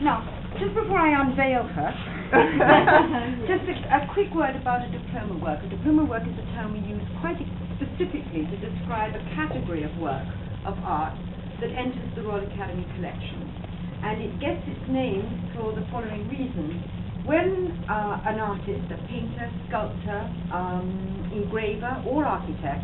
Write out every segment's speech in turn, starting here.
Now, just before I unveil her, just a quick word about a diploma work. A diploma work is a term we use quite specifically to describe a category of work, of art, that enters the Royal Academy collection. And it gets its name for the following reason. When an artist, a painter, sculptor, engraver, or architect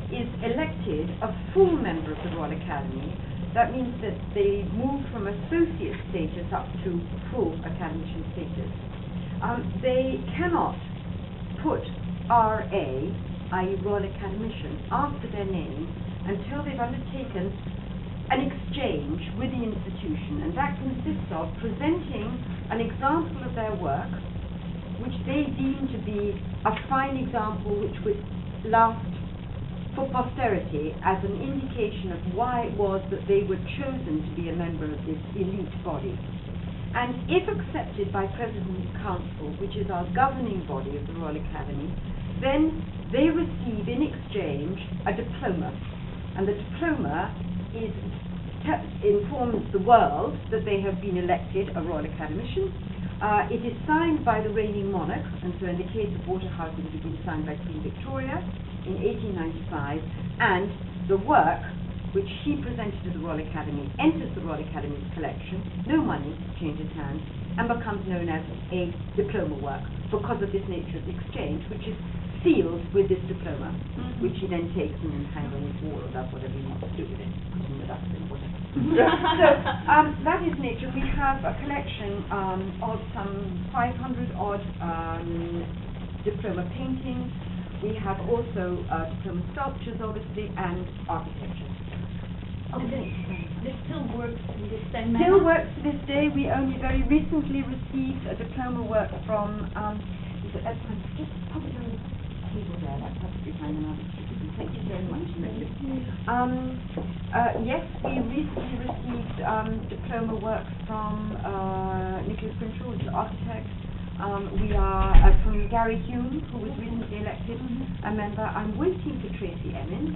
is elected a full member of the Royal Academy, that means that they move from associate status up to full academician status. They cannot put RA, i.e. Royal Academician, after their name until they've undertaken an exchange with the institution, and that consists of presenting an example of their work, which they deem to be a fine example which would last for posterity as an indication of why it was that they were chosen to be a member of this elite body. And if accepted by President's Council, which is our governing body of the Royal Academy, then they receive in exchange a diploma. And the diploma informs the world that they have been elected a Royal Academician. It is signed by the reigning monarch, and so in the case of Waterhouse it would have been signed by Queen Victoria in 1895, and the work which she presented to the Royal Academy enters the Royal Academy's collection, no money changes hands, and becomes known as a diploma work because of this nature of the exchange, which is sealed with this diploma, which he then takes and hangs on his wall or does whatever he wants to do with it, putting the dust in, whatever. So that is nature. We have a collection of some 500 odd diploma paintings. We have also diploma sculptures, obviously, and architecture. This still works in this same manner? Still works to this day. We only very recently received a diploma work from, just pop it on the table there, that's absolutely fine, and I'll distribute it. Thank you very much. Yes, we recently received diploma work from Nicholas Grimshaw, who's the architect. We are from Gary Hume, who was recently elected a member. I'm waiting for Tracy Emmons,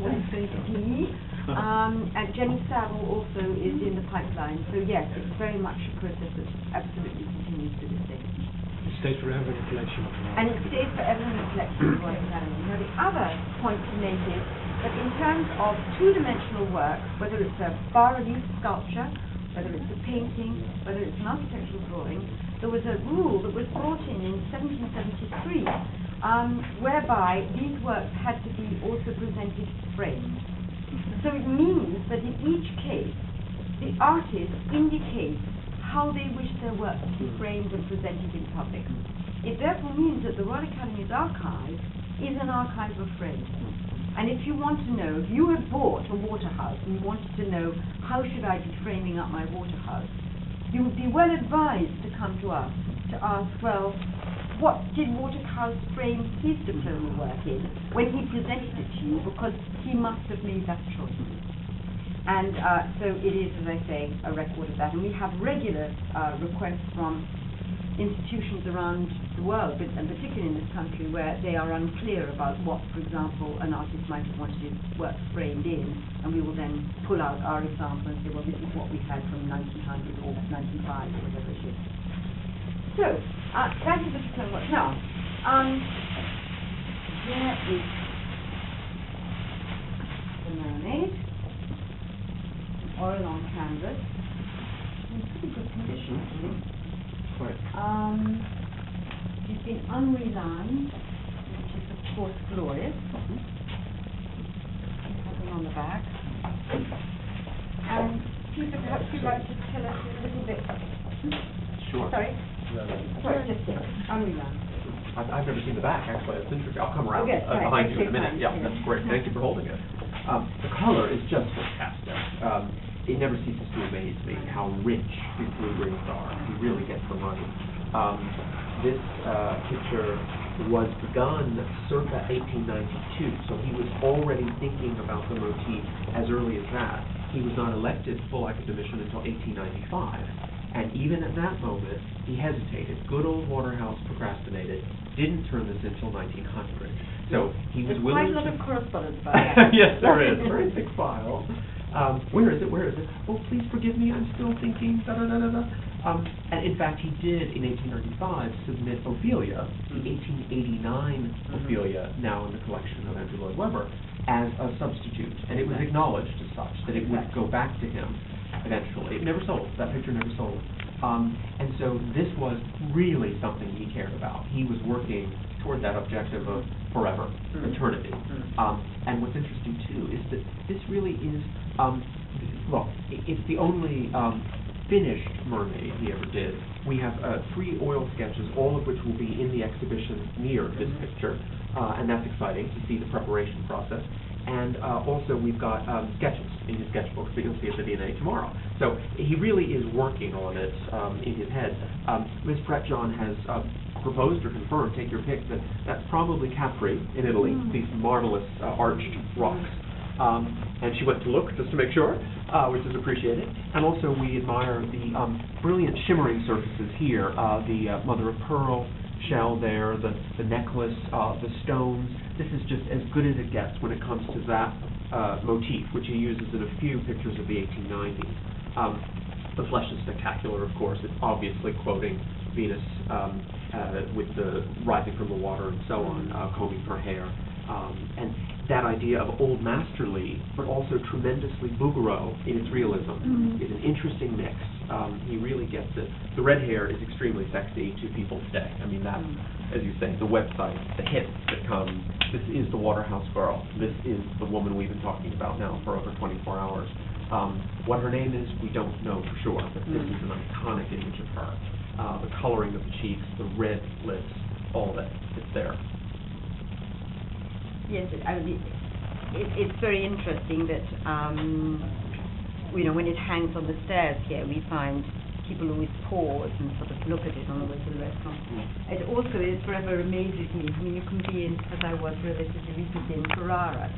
what it's going to be. And Jenny Saville also is in the pipeline. So yes, it's very much a process that absolutely continues to this day. It stays forever in the collection of the Royal And it stays forever in the collection of the Royal Academy. Now the other point to make is that in terms of two-dimensional work, whether it's a bas-relief sculpture, whether it's a painting, whether it's an architectural drawing, there was a rule that was brought in 1773 whereby these works had to be also presented framed. So it means that in each case, the artist indicates how they wish their work to be framed and presented in public. It therefore means that the Royal Academy's archive is an archive of frames. And if you want to know, if you have bought a Waterhouse and you wanted to know how should I be framing up my Waterhouse, you would be well advised to come to us to ask, well, what did Waterhouse frame his diploma work in when he presented it to you, because he must have made that choice. And so it is, as I say, a record of that. And we have regular requests from institutions around the world, and particularly in this country, where they are unclear about what, for example, an artist might have wanted his work framed in, and we will then pull out our example and say, well, this is what we had from 1900 or 1905 or whatever it is. So, that is the diploma work. Now, there is the Mermaid, an oil on canvas, in pretty good condition, actually. It's been unrelined, which is of course glorious. Nothing on the back. And Peter, perhaps you'd like to tell us a little bit. Sure. Sorry, just unrelined. I've never seen the back, actually. It's interesting. I'll come around Okay, behind you in a minute. time. Yeah, that's great. Thank you for holding it. The color is just fantastic. It never ceases to amaze me how rich these blue greens are. You really get them right. This picture was begun circa 1892, so he was already thinking about the motif as early as that. He was not elected full academician until 1895, and even at that moment, he hesitated. Good old Waterhouse procrastinated, didn't turn this in until 1900. So he was willing to... Quite a lot of correspondence about that. Yes, there is. Very thick file. Where is it? Where is it? Oh, please forgive me, I'm still thinking, da-da-da-da-da. And in fact, he did, in 1895, submit Ophelia, the 1889 Ophelia, now in the collection of Andrew Lloyd Webber, as a substitute. And it was acknowledged as such, that it would go back to him eventually. It never sold. That picture never sold. And so this was really something he cared about. He was working toward that objective of forever, eternity. And what's interesting, too, is that this really is, it's the only finished mermaid he ever did. We have 3 oil sketches, all of which will be in the exhibition near this picture, and that's exciting to see the preparation process. And also we've got sketches in his sketchbooks that you'll see at the V&A tomorrow. So he really is working on it in his head. Ms. Pretjohn has proposed or confirmed, take your pick, that that's probably Capri in Italy, these marvelous arched rocks. And she went to look just to make sure, which is appreciated. And also we admire the brilliant shimmering surfaces here, the mother of pearl shell there, the necklace, the stones. This is just as good as it gets when it comes to that motif, which he uses in a few pictures of the 1890s. The flesh is spectacular, of course. It's obviously quoting Venus with the rising from the water and so on, combing her hair. And that idea of old masterly, but also tremendously Bouguereau in its realism, is an interesting mix. He really gets it. The red hair is extremely sexy to people today. I mean, that's, as you say, the website, the hits that come. This is the Waterhouse girl. This is the woman we've been talking about now for over 24 hours. What her name is, we don't know for sure, but this is an iconic image of her. The coloring of the cheeks, the red lips, all of it, it's there. Yes, I mean, it's very interesting that, when it hangs on the stairs here, we find people always pause and sort of look at it on the way to the restaurant. It also forever amazes me. I mean, you can be in, as I was relatively recently in Ferrara,